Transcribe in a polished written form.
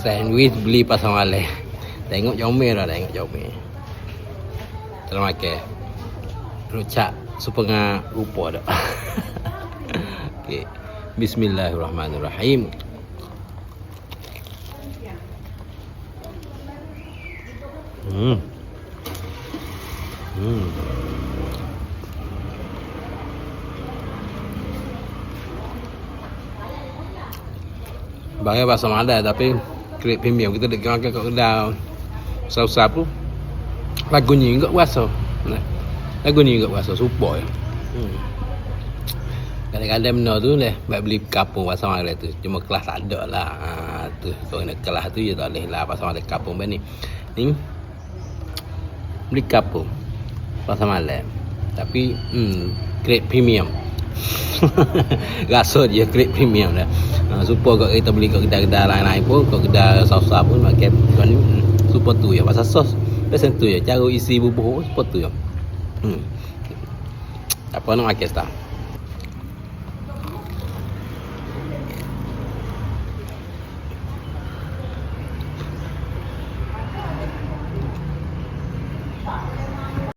Sandwich beli pasal malam. Tengok comel dah, tengok comel. Terus makan. Rucak setengah rupa dah. Okey. Bismillahirrahmanirrahim. Barang pasal malam tapi grade premium kita dekat makan kat kedai usap-usap tu lagunya enggak rasa. Nah. Lagunya enggak rasa super ya. Kadang-kadang benda tu lah buat beli kapung pasal malam tu. Cuma kelas tak ada lah. Tu kalau nak kelas tu je tak boleh lah pasal malam kapung ni. Ni beli kapung pasal malam. Tapi grade premium. Rasa dia grade premium dah. Super kat kita beli kat kedai-kedai lain-lain pun, kat kedai sos-sos pun makan ni super tu ya. Pasal sos pasal tu ya. Cara isi bubuh super tu ya. Apa nak makan start?